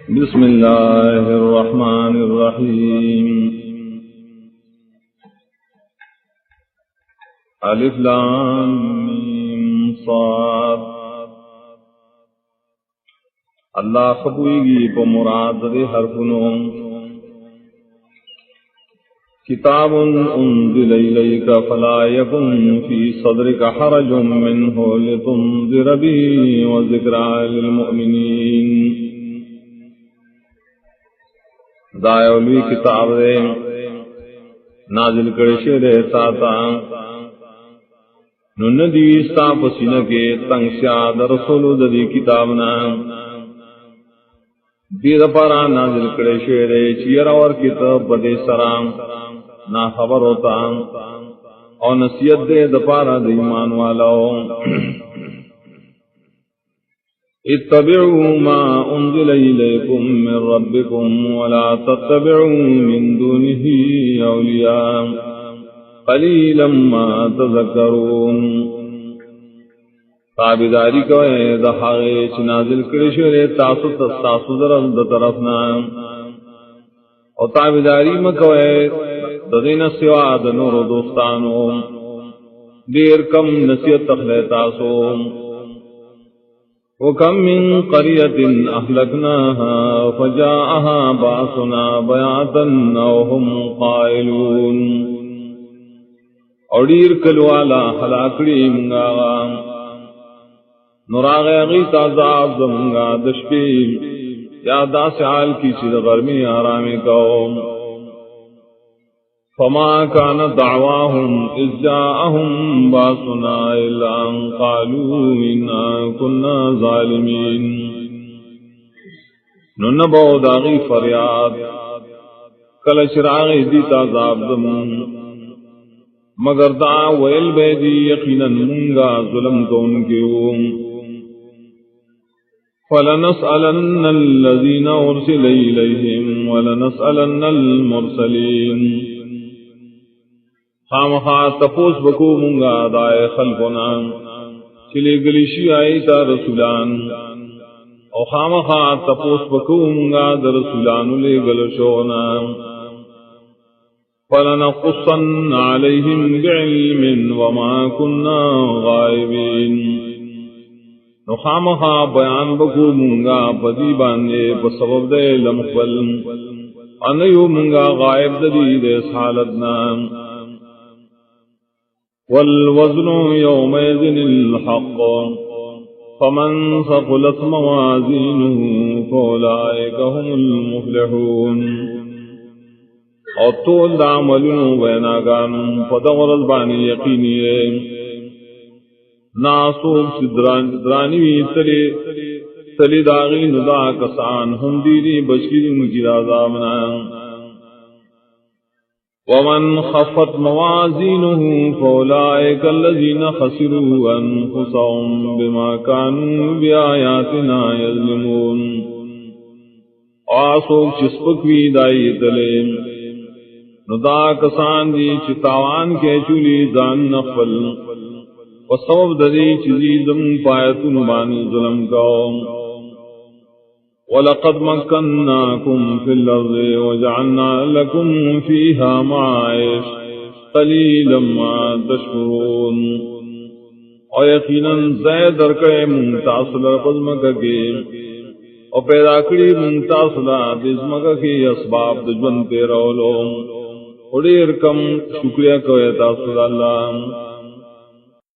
بسم اللہ الرحمن الرحیم الف لام میم صاد اللہ خبوئی پا مراد دے حرفنوں کتاب انزل الیک فلا یکن فی صدرک حرج منہ لتنذر به وذکرى للمؤمنین دایولی کتاب دے نازل کرشے دے ساتا نندی ستا پسینہ کے تنگ شاد رسول دی کتابنا دید پارا نازل کرشے دے چیراور کتاب بدے سرام نا خبر ہوتا اور نصیحت دے دپارا دی ایمان والاو اتبعوا ما انزل الیکم من ربکم ولا تتبعوا من دونه اولیاء قلیلا ما تذکرون تابداری کوئے دحاغے چنازل کرشورے تاسو تستاسو درم دطرفنا اور تابداری مکوئے ددین سوا دنور دوستانو دیر کم نصیحت تخلے تاسو وَكَمْ مِنْ قَرْيَةٍ أَهْلَكْنَاهَا فَجَاءَهَا بَأْسُنَا بَيَاتًا أَوْ هُمْ قَائِلُونَ اور دیر کلوالا حلاکڑی منگا نراغ غیت عذاب زمنگا دشپیل یادا سعال کی چید غرمی آرام قوم فما كان دعواهم إذ جاءهم باسنا إلا أن قالوا إنا كنا ظالمين ننبو داغی فریاد کل شراغی دیت عذاب زمون مگر دعا ویل بیدی یقینا منگا ظلم کون کیوں فلنسألن الذين أرسل إليهم ولنسألن المرسلين خامخا تپوس بکو منگا دائے خلقنا چلے گلیشی آئی تا رسولان او خامخا تپوس بکو منگا در رسولان لے گلشونا فلنقصن علیہم بعلم وما کننا غائبین نو خامخا بیان بکو منگا پدی باندے بسبب دے لمقبل انیو منگا غائب دید اس حالتنا والوزن يومئذ الحق فمن ثقلت موازينه فأولئك هم المفلحون اور طول دعملون بیناگان فدور البانی یقینی ناسوب سدرانوی تلی داغی ندا کسان ہم دیری بشکرین کی رازامنا ومن خفت موازينه فأولئك الذين خسروا أنفسهم بما كانوا بآياتنا يظلمون آسوک چسپکوی دائی تلیم ندا کسان دی چتاوان کے چولی زان نفل وسبب دری چیزم پایتن بانی ظلم قوم وَلَقَدْ مَكَّنَّاكُمْ فِي الْأَرْضِ وَجَعَلْنَا لَكُمْ فِيهَا مَعَائِشَ قَلِيلًا مَا تَشْكُرُونَ اور یقیناً زید درکے منتاصل رپزمکہ کے اور پیدا کری منتاصلہ دزمکہ کی اسباب دجون تیرولو اور دیر کم شکریہ کوئے تاصل اللہ